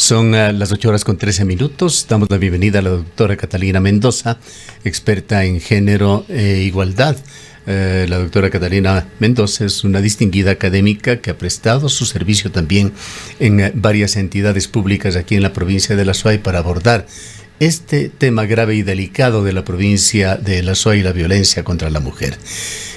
Son las 8:13. Damos la bienvenida a la doctora Catalina Mendoza, experta en género e igualdad. La doctora Catalina Mendoza es una distinguida académica que ha prestado su servicio también en varias entidades públicas aquí en la provincia de La Suay para abordar este tema grave y delicado de la provincia de La Suay, la violencia contra la mujer.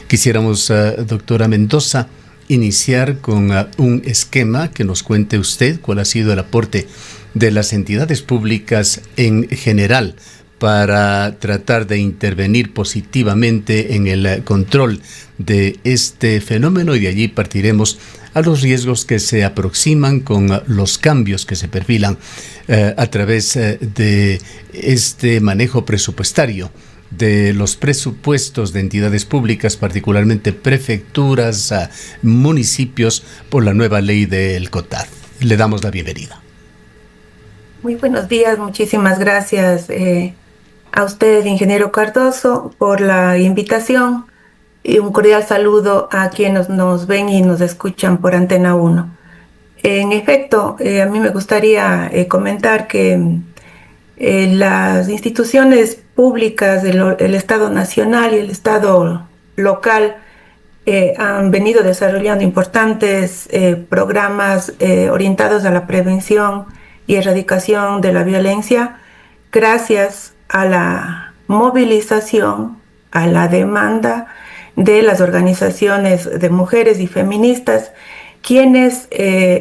Quisiéramos, doctora Mendoza, iniciar con un esquema que nos cuente usted cuál ha sido el aporte de las entidades públicas en general para tratar de intervenir positivamente en el control de este fenómeno, y de allí partiremos a los riesgos que se aproximan con los cambios que se perfilan a través de este manejo presupuestario de los presupuestos de entidades públicas, particularmente prefecturas, municipios, por la nueva ley del COTAD. Le damos la bienvenida. Muy buenos días, muchísimas gracias a usted, ingeniero Cardoso, por la invitación, y un cordial saludo a quienes nos ven y nos escuchan por Antena 1. En efecto, a mí me gustaría comentar que las instituciones públicas del Estado nacional y el Estado local han venido desarrollando importantes programas orientados a la prevención y erradicación de la violencia gracias a la movilización, a la demanda de las organizaciones de mujeres y feministas, quienes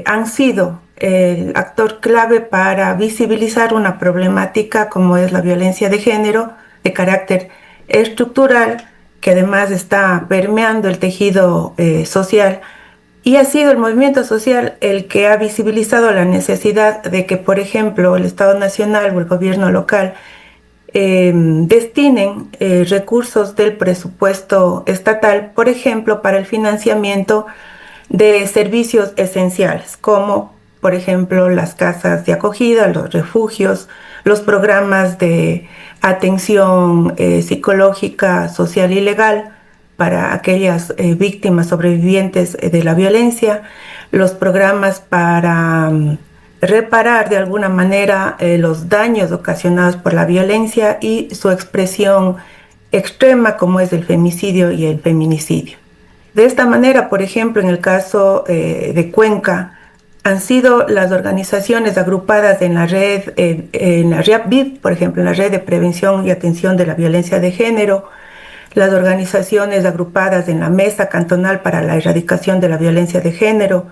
han sido el actor clave para visibilizar una problemática como es la violencia de género de carácter estructural, que además está permeando el tejido social, y ha sido el movimiento social el que ha visibilizado la necesidad de que, por ejemplo, el Estado Nacional o el gobierno local destinen recursos del presupuesto estatal, por ejemplo, para el financiamiento de servicios esenciales, como por ejemplo las casas de acogida, los refugios, los programas de atención psicológica, social y legal para aquellas víctimas sobrevivientes de la violencia, los programas para reparar de alguna manera los daños ocasionados por la violencia y su expresión extrema, como es el femicidio y el feminicidio. De esta manera, por ejemplo, en el caso de Cuenca, han sido las organizaciones agrupadas en la red, en la REAPVIV, por ejemplo, en la red de prevención y atención de la violencia de género, las organizaciones agrupadas en la Mesa Cantonal para la Erradicación de la Violencia de Género,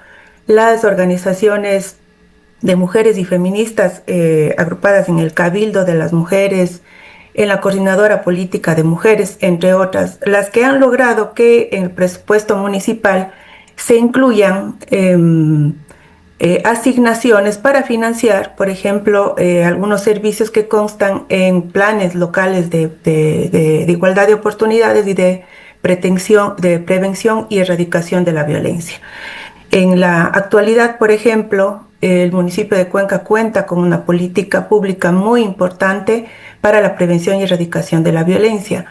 las organizaciones de mujeres y feministas agrupadas en el Cabildo de las Mujeres, en la Coordinadora Política de Mujeres, entre otras, las que han logrado que en el presupuesto municipal se incluyan asignaciones para financiar, por ejemplo, algunos servicios que constan en planes locales de igualdad de oportunidades y de prevención y erradicación de la violencia. En la actualidad, por ejemplo, el municipio de Cuenca cuenta con una política pública muy importante para la prevención y erradicación de la violencia,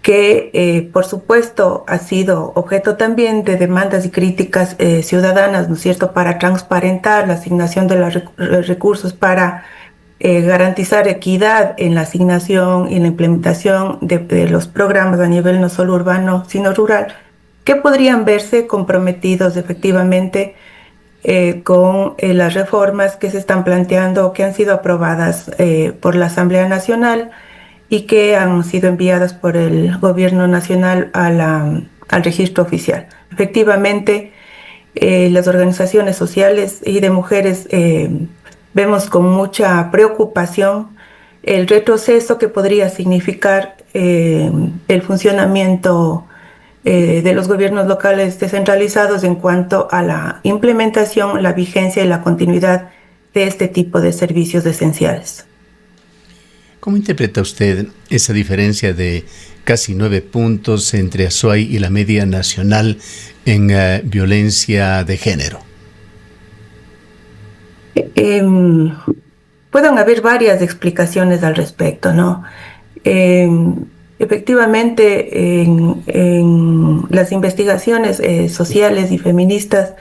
que por supuesto ha sido objeto también de demandas y críticas ciudadanas, ¿no es cierto?, para transparentar la asignación de los recursos, para garantizar equidad en la asignación y en la implementación de los programas a nivel no solo urbano, sino rural, que podrían verse comprometidos efectivamente con las reformas que se están planteando o que han sido aprobadas por la Asamblea Nacional y que han sido enviadas por el Gobierno Nacional al registro oficial. Efectivamente, las organizaciones sociales y de mujeres vemos con mucha preocupación el retroceso que podría significar el funcionamiento de los gobiernos locales descentralizados en cuanto a la implementación, la vigencia y la continuidad de este tipo de servicios esenciales. ¿Cómo interpreta usted esa diferencia de casi 9 puntos entre Azuay y la media nacional en violencia de género? Pueden haber varias explicaciones al respecto, ¿no? Efectivamente, en las investigaciones sociales y feministas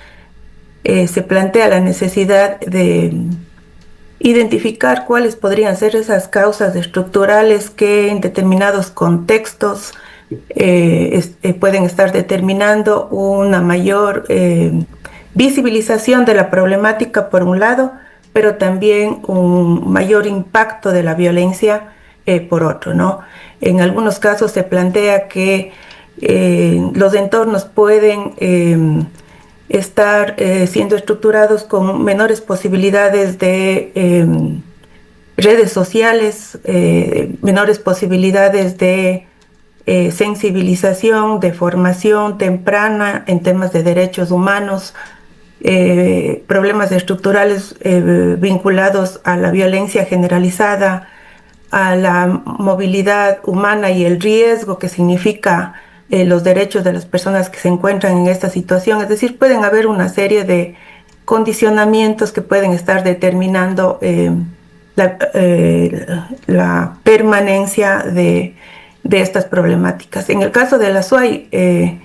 se plantea la necesidad de identificar cuáles podrían ser esas causas estructurales que en determinados contextos pueden estar determinando una mayor visibilización de la problemática por un lado, pero también un mayor impacto de la violencia por otro, ¿no? En algunos casos se plantea que los entornos pueden estar siendo estructurados con menores posibilidades de redes sociales, menores posibilidades de sensibilización, de formación temprana en temas de derechos humanos, problemas estructurales vinculados a la violencia generalizada, a la movilidad humana y el riesgo que significa los derechos de las personas que se encuentran en esta situación. Es decir, pueden haber una serie de condicionamientos que pueden estar determinando la permanencia de estas problemáticas. En el caso de la SUAY,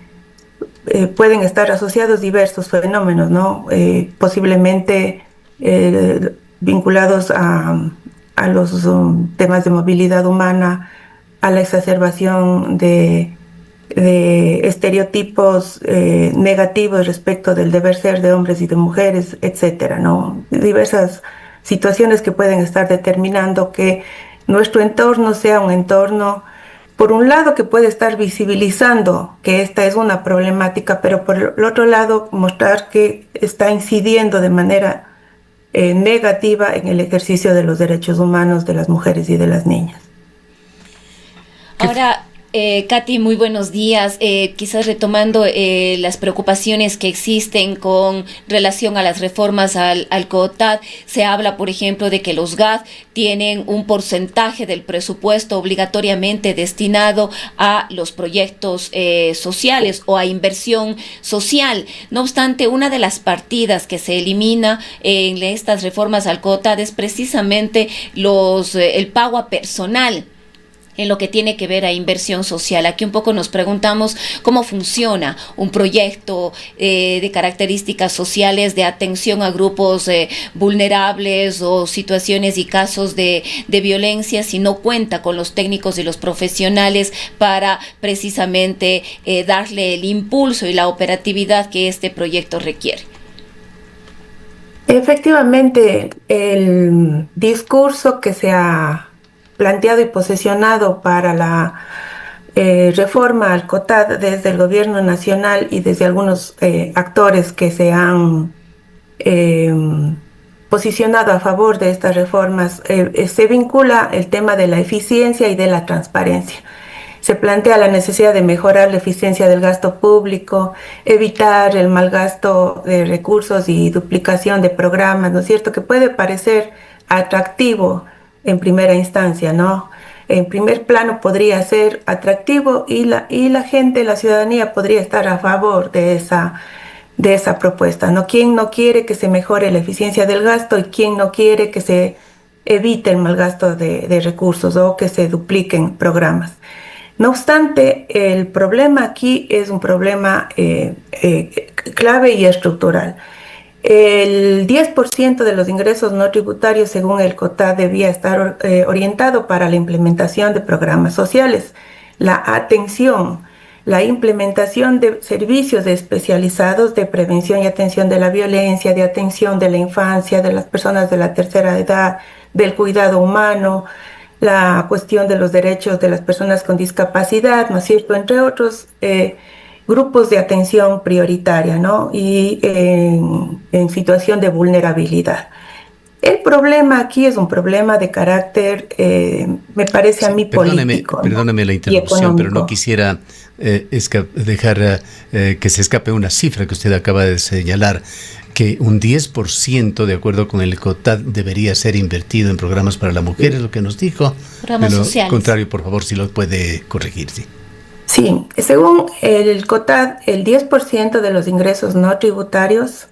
pueden estar asociados diversos fenómenos, ¿no? Posiblemente vinculados a los temas de movilidad humana, a la exacerbación de estereotipos negativos respecto del deber ser de hombres y de mujeres, etcétera, ¿no? Diversas situaciones que pueden estar determinando que nuestro entorno sea un entorno, por un lado, que puede estar visibilizando que esta es una problemática, pero por el otro lado, mostrar que está incidiendo de manera negativa en el ejercicio de los derechos humanos de las mujeres y de las niñas. Ahora, Katy, muy buenos días. Quizás retomando las preocupaciones que existen con relación a las reformas al COTAD, se habla, por ejemplo, de que los GAD tienen un porcentaje del presupuesto obligatoriamente destinado a los proyectos sociales o a inversión social. No obstante, una de las partidas que se elimina en estas reformas al COTAD es precisamente el pago a personal en lo que tiene que ver a inversión social. Aquí un poco nos preguntamos cómo funciona un proyecto de características sociales de atención a grupos vulnerables o situaciones y casos de violencia si no cuenta con los técnicos y los profesionales para precisamente darle el impulso y la operatividad que este proyecto requiere. Efectivamente, el discurso que se ha planteado y posicionado para la reforma al COTAD desde el gobierno nacional y desde algunos actores que se han posicionado a favor de estas reformas, se vincula el tema de la eficiencia y de la transparencia. Se plantea la necesidad de mejorar la eficiencia del gasto público, evitar el mal gasto de recursos y duplicación de programas, ¿no es cierto?, que puede parecer atractivo en primera instancia, ¿no? En primer plano podría ser atractivo y la gente, la ciudadanía podría estar a favor de esa propuesta, ¿no? ¿Quién no quiere que se mejore la eficiencia del gasto y quién no quiere que se evite el mal gasto de recursos o que se dupliquen programas? No obstante, el problema aquí es un problema clave y estructural. El 10% de los ingresos no tributarios, según el COTAD, debía estar orientado para la implementación de programas sociales, la atención, la implementación de servicios especializados de prevención y atención de la violencia, de atención de la infancia, de las personas de la tercera edad, del cuidado humano, la cuestión de los derechos de las personas con discapacidad, ¿no es cierto?, entre otros grupos de atención prioritaria, ¿no?, y en situación de vulnerabilidad. El problema aquí es un problema de carácter, me parece a mí, político. Perdóneme la interrupción, pero no quisiera dejar que se escape una cifra que usted acaba de señalar, que un 10%, de acuerdo con el COTAD, debería ser invertido en programas para la mujer, es lo que nos dijo. Programas sociales. Contrario, por favor, si lo puede corregir, sí. Sí, según el COTAD, el 10% de los ingresos no tributarios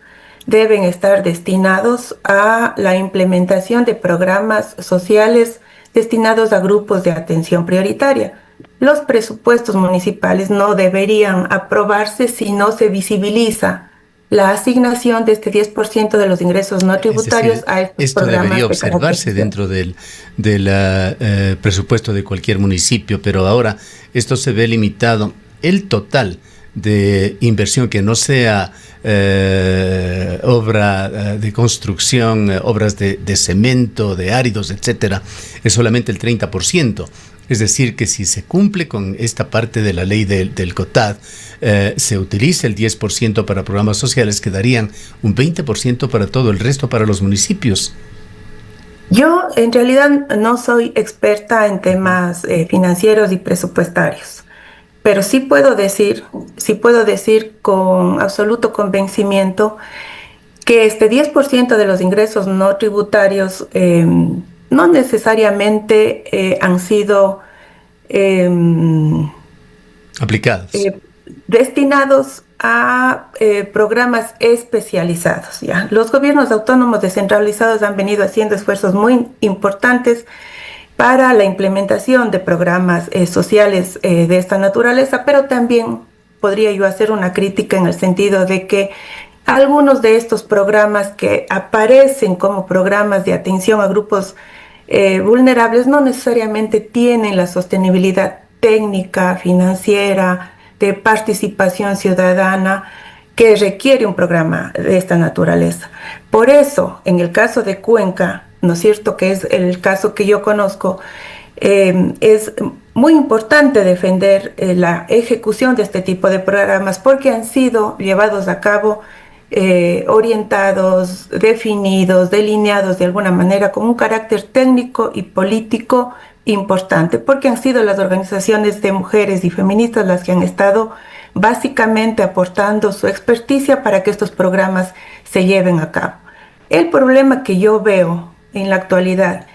deben estar destinados a la implementación de programas sociales destinados a grupos de atención prioritaria. Los presupuestos municipales no deberían aprobarse si no se visibiliza la asignación de este 10% de los ingresos no tributarios, es decir, a estos esto programas. Debería observarse dentro del presupuesto de cualquier municipio, pero ahora esto se ve limitado. El total de inversión que no sea obra de construcción, obras de cemento, de áridos, etcétera, es solamente el 30%. Es decir, que si se cumple con esta parte de la ley del COTAD, se utiliza el 10% para programas sociales, quedarían un 20% para todo el resto, para los municipios. Yo en realidad no soy experta en temas financieros y presupuestarios, pero sí puedo decir con absoluto convencimiento que este 10% de los ingresos no tributarios no necesariamente han sido aplicados, destinados a programas especializados. ¿Ya? Los gobiernos autónomos descentralizados han venido haciendo esfuerzos muy importantes para la implementación de programas sociales de esta naturaleza, pero también podría yo hacer una crítica en el sentido de que algunos de estos programas que aparecen como programas de atención a grupos vulnerables no necesariamente tienen la sostenibilidad técnica, financiera, de participación ciudadana que requiere un programa de esta naturaleza. Por eso, en el caso de Cuenca, ¿no es cierto?, que es el caso que yo conozco, es muy importante defender la ejecución de este tipo de programas porque han sido llevados a cabo orientados, definidos, delineados de alguna manera con un carácter técnico y político importante, porque han sido las organizaciones de mujeres y feministas las que han estado básicamente aportando su experticia para que estos programas se lleven a cabo. El problema que yo veo en la actualidad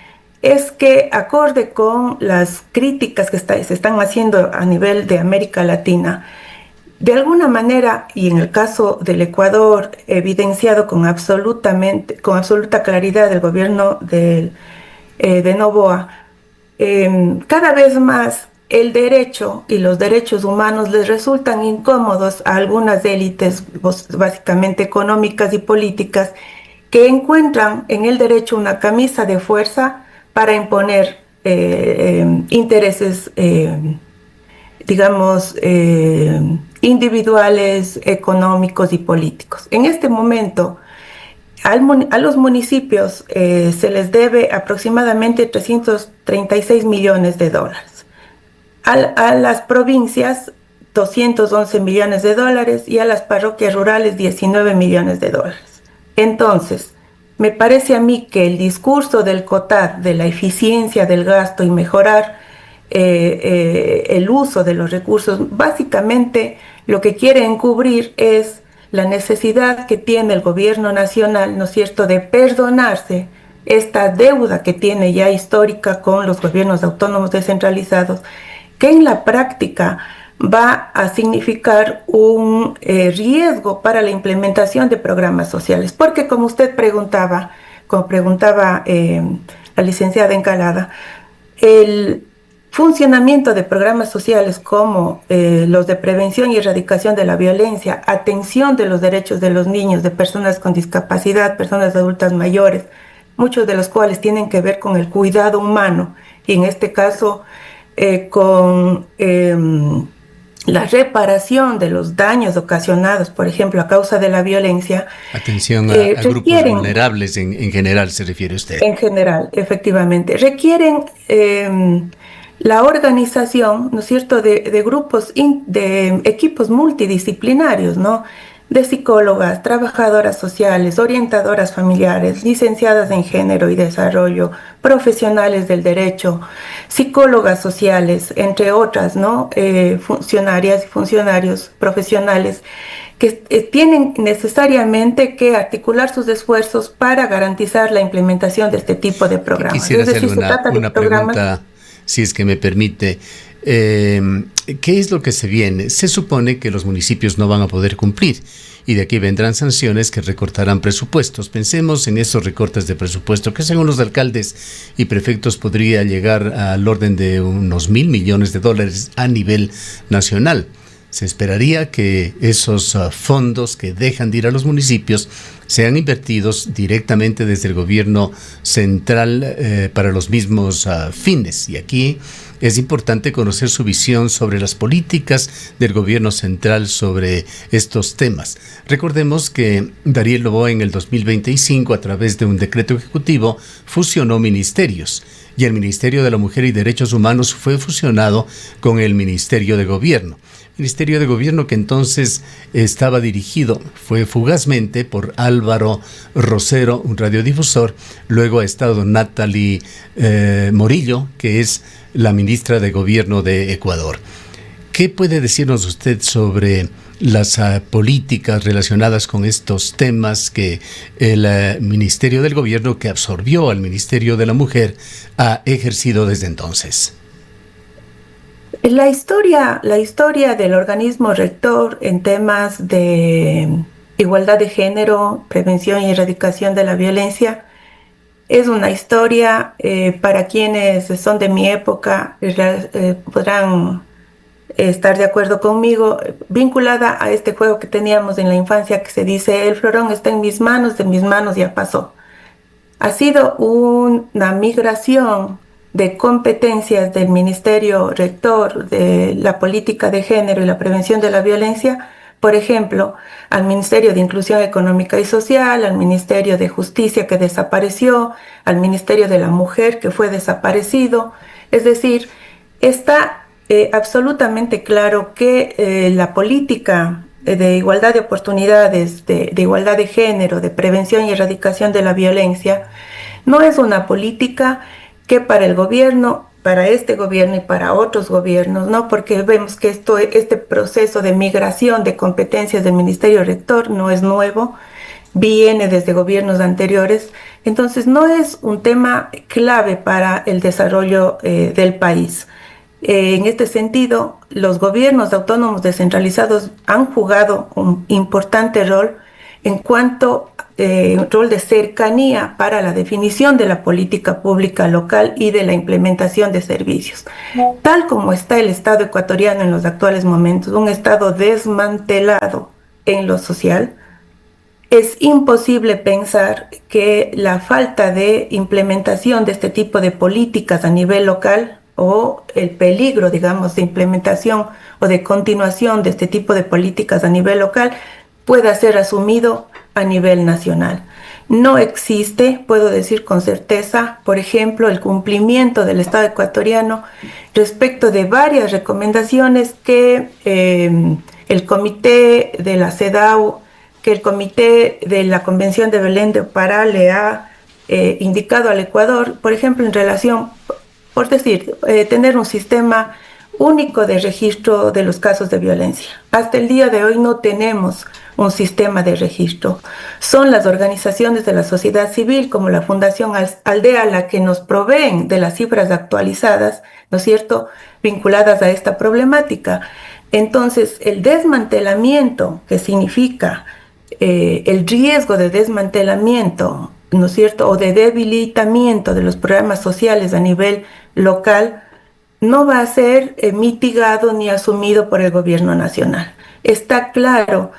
es que, acorde con las críticas que se están haciendo a nivel de América Latina, de alguna manera, y en el caso del Ecuador, evidenciado con absoluta claridad del gobierno de Noboa, cada vez más el derecho y los derechos humanos les resultan incómodos a algunas élites, básicamente económicas y políticas, que encuentran en el derecho una camisa de fuerza para imponer intereses, digamos, individuales, económicos y políticos. En este momento, a los municipios se les debe aproximadamente 336 millones de dólares. A las provincias, 211 millones de dólares y a las parroquias rurales, 19 millones de dólares. Entonces, me parece a mí que el discurso del COTAD, de la eficiencia del gasto y mejorar el uso de los recursos, básicamente lo que quiere encubrir es la necesidad que tiene el gobierno nacional, ¿no es cierto?, de perdonarse esta deuda que tiene ya histórica con los gobiernos autónomos descentralizados, que en la práctica va a significar un riesgo para la implementación de programas sociales. Porque como preguntaba la licenciada Encalada, el funcionamiento de programas sociales como los de prevención y erradicación de la violencia, atención de los derechos de los niños, de personas con discapacidad, personas adultas mayores, muchos de los cuales tienen que ver con el cuidado humano y en este caso con la reparación de los daños ocasionados, por ejemplo, a causa de la violencia. Atención a grupos vulnerables en general, se refiere usted. En general, efectivamente. Requieren la organización, ¿no es cierto?, de grupos, de equipos multidisciplinarios, ¿no?, de psicólogas, trabajadoras sociales, orientadoras familiares, licenciadas en género y desarrollo, profesionales del derecho, psicólogas sociales, entre otras, ¿no?, funcionarias y funcionarios profesionales que tienen necesariamente que articular sus esfuerzos para garantizar la implementación de este tipo de programas. Quisiera hacerle una pregunta, si es que me permite. ¿Qué es lo que se viene? Se supone que los municipios no van a poder cumplir y de aquí vendrán sanciones que recortarán presupuestos. Pensemos en esos recortes de presupuesto que según los alcaldes y prefectos podría llegar al orden de unos 1.000 millones de dólares a nivel nacional. Se esperaría que esos fondos que dejan de ir a los municipios sean invertidos directamente desde el gobierno central para los mismos fines. Y aquí es importante conocer su visión sobre las políticas del gobierno central sobre estos temas. Recordemos que Dariel Noboa en el 2025, a través de un decreto ejecutivo, fusionó ministerios. Y el Ministerio de la Mujer y Derechos Humanos fue fusionado con el Ministerio de Gobierno. Ministerio de Gobierno que entonces estaba dirigido, fue fugazmente por Álvaro Rosero, un radiodifusor. Luego ha estado Natalie Morillo, que es la ministra de Gobierno de Ecuador. ¿Qué puede decirnos usted sobre las políticas relacionadas con estos temas que el Ministerio del Gobierno, que absorbió al Ministerio de la Mujer, ha ejercido desde entonces? La historia del organismo rector en temas de igualdad de género, prevención y erradicación de la violencia es una historia, para quienes son de mi época, podrán estar de acuerdo conmigo, vinculada a este juego que teníamos en la infancia que se dice: el florón está en mis manos, de mis manos ya pasó. Ha sido una migración de competencias del Ministerio Rector de la Política de Género y la Prevención de la Violencia, por ejemplo, al Ministerio de Inclusión Económica y Social, al Ministerio de Justicia, que desapareció, al Ministerio de la Mujer, que fue desaparecido. Es decir, está absolutamente claro que la política de igualdad de oportunidades, de igualdad de género, de prevención y erradicación de la violencia, no es una política que para el gobierno, para este gobierno y para otros gobiernos, ¿no? Porque vemos que este proceso de migración de competencias del Ministerio Rector no es nuevo, viene desde gobiernos anteriores. Entonces no es un tema clave para el desarrollo del país. En este sentido, los gobiernos autónomos descentralizados han jugado un importante rol en cuanto rol de cercanía para la definición de la política pública local y de la implementación de servicios. Tal como está el Estado ecuatoriano en los actuales momentos, un Estado desmantelado en lo social, es imposible pensar que la falta de implementación de este tipo de políticas a nivel local, o el peligro, digamos, de implementación o de continuación de este tipo de políticas a nivel local, pueda ser asumido a nivel nacional. No existe, puedo decir con certeza, por ejemplo, el cumplimiento del Estado ecuatoriano respecto de varias recomendaciones que el Comité de la CEDAW, que el Comité de la Convención de Belén do Pará le ha indicado al Ecuador, por ejemplo, en relación, por decir, tener un sistema único de registro de los casos de violencia. Hasta el día de hoy no tenemos un sistema de registro. Son las organizaciones de la sociedad civil, como la Fundación Aldea, la que nos proveen de las cifras actualizadas, ¿no es cierto?, vinculadas a esta problemática. Entonces, el desmantelamiento, que significa el riesgo de desmantelamiento, ¿no es cierto?, o de debilitamiento de los programas sociales a nivel local, no va a ser mitigado ni asumido por el gobierno nacional. Está claro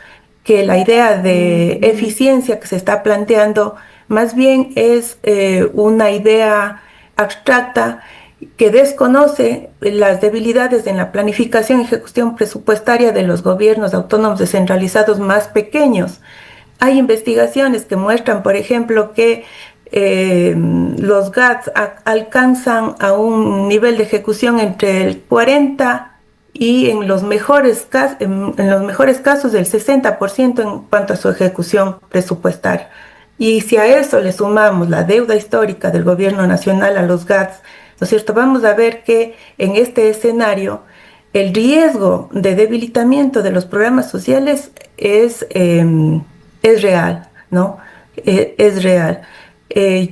que la idea de eficiencia que se está planteando más bien es una idea abstracta que desconoce las debilidades en la planificación y ejecución presupuestaria de los gobiernos autónomos descentralizados más pequeños. Hay investigaciones que muestran, por ejemplo, que los GATS alcanzan a un nivel de ejecución entre el 40 y en los mejores casos del 60% en cuanto a su ejecución presupuestaria. Y si a eso le sumamos la deuda histórica del gobierno nacional a los GATS, ¿no es cierto?, vamos a ver que en este escenario el riesgo de debilitamiento de los programas sociales es real, ¿no? Es real.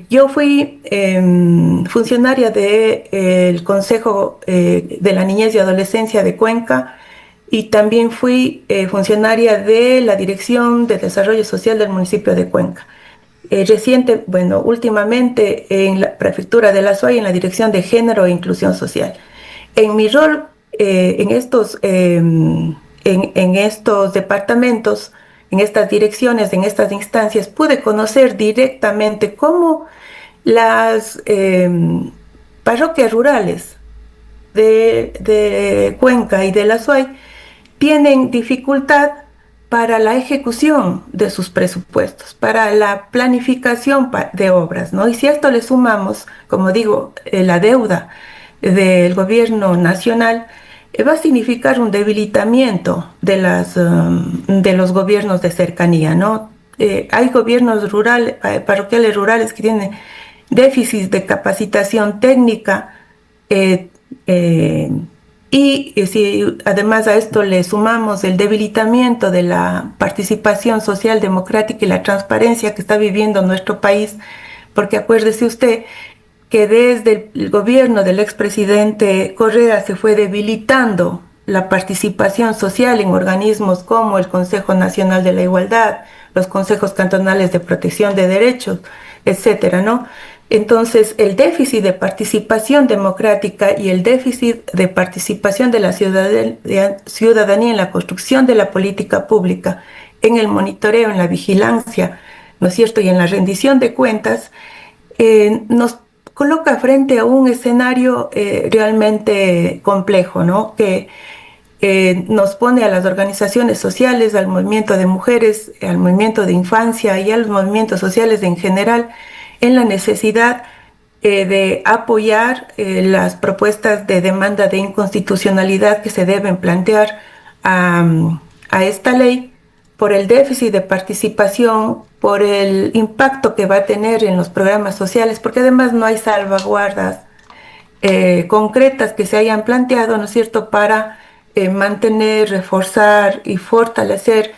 Yo fui funcionaria del Consejo de la Niñez y Adolescencia de Cuenca, y también fui funcionaria de la Dirección de Desarrollo Social del municipio de Cuenca. Últimamente en la Prefectura de la SUAY, en la Dirección de Género e Inclusión Social. En mi rol en estos en estos departamentos, en estas direcciones, en estas instancias, pude conocer directamente cómo las parroquias rurales de Cuenca y de la SUAY tienen dificultad para la ejecución de sus presupuestos, para la planificación de obras, ¿no? Y si a esto le sumamos, como digo, la deuda del gobierno nacional, va a significar un debilitamiento de los gobiernos de cercanía, ¿no? Hay gobiernos rurales, parroquiales rurales que tienen déficit de capacitación técnica, y si además a esto le sumamos el debilitamiento de la participación social democrática y la transparencia que está viviendo nuestro país, porque acuérdese usted que desde el gobierno del expresidente Correa se fue debilitando la participación social en organismos como el Consejo Nacional de la Igualdad, los consejos cantonales de protección de derechos, etcétera, ¿no? Entonces, el déficit de participación democrática y el déficit de participación de la ciudadanía en la construcción de la política pública, en el monitoreo, en la vigilancia, ¿no es cierto?, y en la rendición de cuentas, nos coloca frente a un escenario realmente complejo, ¿no?, que nos pone a las organizaciones sociales, al movimiento de mujeres, al movimiento de infancia y a los movimientos sociales en general en la necesidad de apoyar las propuestas de demanda de inconstitucionalidad que se deben plantear a esta ley por el déficit de participación, por el impacto que va a tener en los programas sociales, porque además no hay salvaguardas concretas que se hayan planteado, ¿no es cierto?, para mantener, reforzar y fortalecer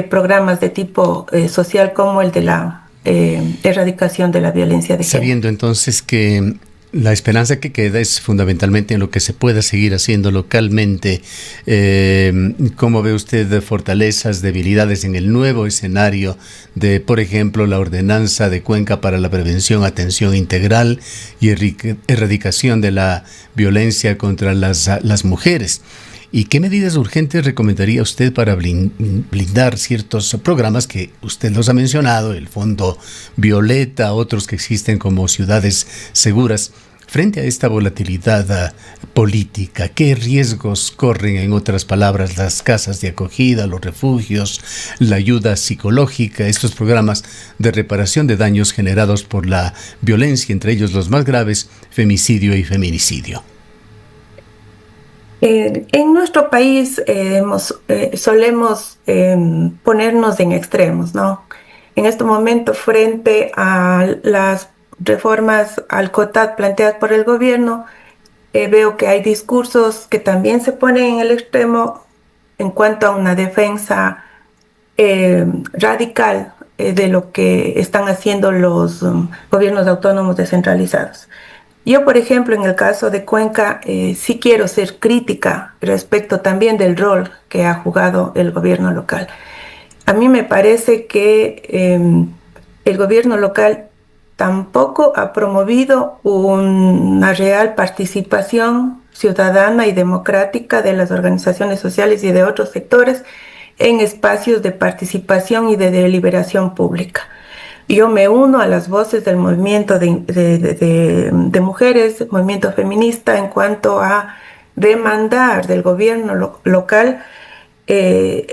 programas de tipo social como el de la erradicación de la violencia de género. Sabiendo entonces que la esperanza que queda es fundamentalmente en lo que se pueda seguir haciendo localmente. ¿Cómo ve usted fortalezas, debilidades en el nuevo escenario de, por ejemplo, la ordenanza de Cuenca para la prevención, atención integral y erradicación de la violencia contra las mujeres? ¿Y qué medidas urgentes recomendaría usted para blindar ciertos programas que usted los ha mencionado, el Fondo Violeta, otros que existen como Ciudades Seguras, frente a esta volatilidad política? ¿Qué riesgos corren, en otras palabras, las casas de acogida, los refugios, la ayuda psicológica, estos programas de reparación de daños generados por la violencia, entre ellos los más graves, femicidio y feminicidio? En nuestro país solemos ponernos en extremos, ¿no? En este momento, frente a las reformas al COTAD planteadas por el gobierno, veo que hay discursos que también se ponen en el extremo en cuanto a una defensa radical de lo que están haciendo los gobiernos autónomos descentralizados. Yo, por ejemplo, en el caso de Cuenca, sí quiero ser crítica respecto también del rol que ha jugado el gobierno local. A mí me parece que el gobierno local tampoco ha promovido una real participación ciudadana y democrática de las organizaciones sociales y de otros sectores en espacios de participación y de deliberación pública. Yo me uno a las voces del movimiento de mujeres, movimiento feminista, en cuanto a demandar del gobierno local el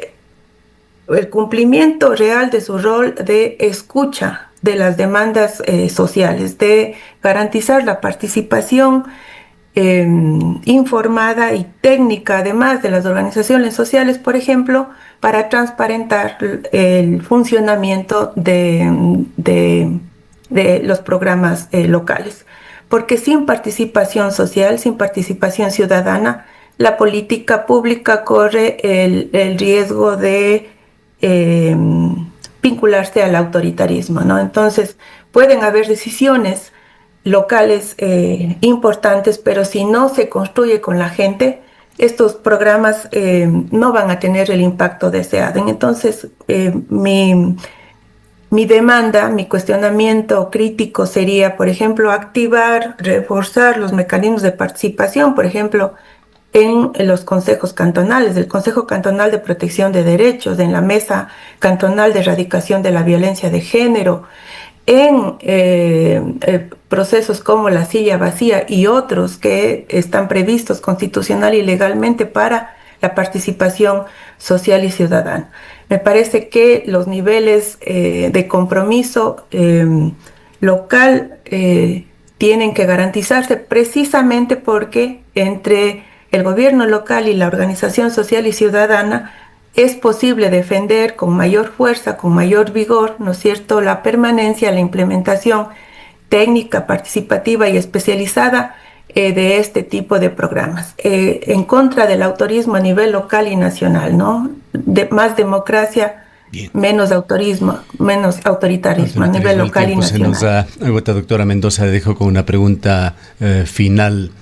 cumplimiento real de su rol de escucha de las demandas sociales, de garantizar la participación informada y técnica, además de las organizaciones sociales, por ejemplo, para transparentar el funcionamiento de los programas locales. Porque sin participación social, sin participación ciudadana, la política pública corre el riesgo de vincularse al autoritarismo, ¿no? Entonces, pueden haber decisiones locales importantes, pero si no se construye con la gente, estos programas no van a tener el impacto deseado. Entonces, mi demanda, mi cuestionamiento crítico sería, por ejemplo, activar, reforzar los mecanismos de participación, por ejemplo, en los consejos cantonales, del Consejo Cantonal de Protección de Derechos, en la Mesa Cantonal de Erradicación de la Violencia de Género, en procesos como la silla vacía y otros que están previstos constitucional y legalmente para la participación social y ciudadana. Me parece que los niveles de compromiso local tienen que garantizarse precisamente porque entre el gobierno local y la organización social y ciudadana es posible defender con mayor fuerza, con mayor vigor, ¿no es cierto?, la permanencia, la implementación técnica, participativa y especializada de este tipo de programas, en contra del autorismo a nivel local y nacional, ¿no? Más democracia, bien, menos autorismo, menos autoritarismo a nivel local y nacional. Se nos ha agotado, doctora Mendoza. Dejo con una pregunta final.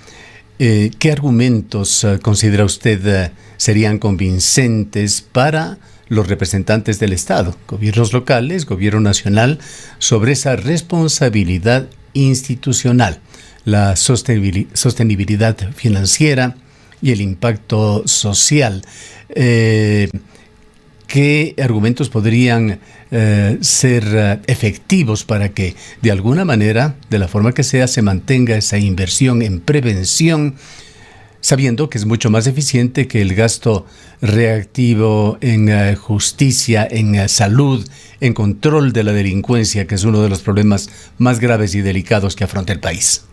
¿Qué argumentos considera usted serían convincentes para los representantes del Estado, gobiernos locales, gobierno nacional, sobre esa responsabilidad institucional, la sostenibilidad financiera y el impacto social? ¿Qué argumentos podrían ser efectivos para que de alguna manera, de la forma que sea, se mantenga esa inversión en prevención, sabiendo que es mucho más eficiente que el gasto reactivo en justicia, en salud, en control de la delincuencia, que es uno de los problemas más graves y delicados que afronta el país?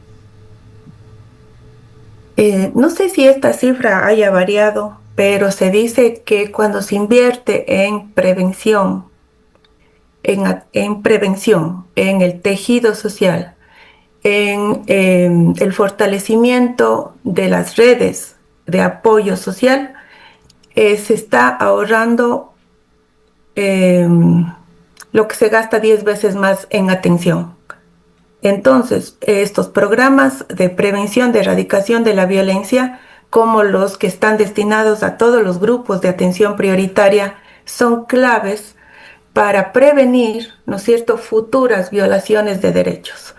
No sé si esta cifra haya variado, pero se dice que cuando se invierte en prevención, en el tejido social, en el fortalecimiento de las redes de apoyo social, se está ahorrando lo que se gasta 10 veces más en atención. Entonces, estos programas de prevención, de erradicación de la violencia, como los que están destinados a todos los grupos de atención prioritaria, son claves para prevenir, ¿no es cierto?, futuras violaciones de derechos.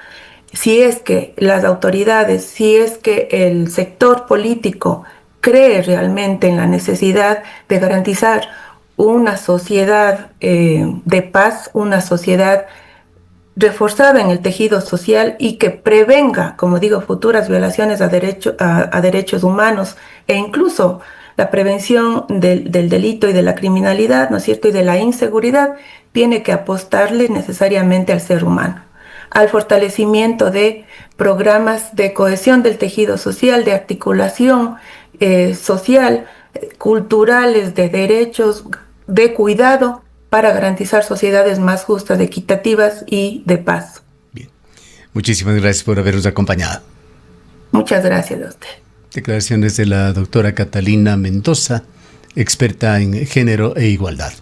Si es que las autoridades, si es que el sector político cree realmente en la necesidad de garantizar una sociedad de paz, una sociedad reforzada en el tejido social y que prevenga, como digo, futuras violaciones a derechos humanos e incluso la prevención del delito y de la criminalidad, ¿no es cierto?, y de la inseguridad, tiene que apostarle necesariamente al ser humano, al fortalecimiento de programas de cohesión del tejido social, de articulación social, culturales, de derechos, de cuidado, para garantizar sociedades más justas, equitativas y de paz. Bien. Muchísimas gracias por habernos acompañado. Muchas gracias a usted. Declaraciones de la doctora Catalina Mendoza, experta en género e igualdad.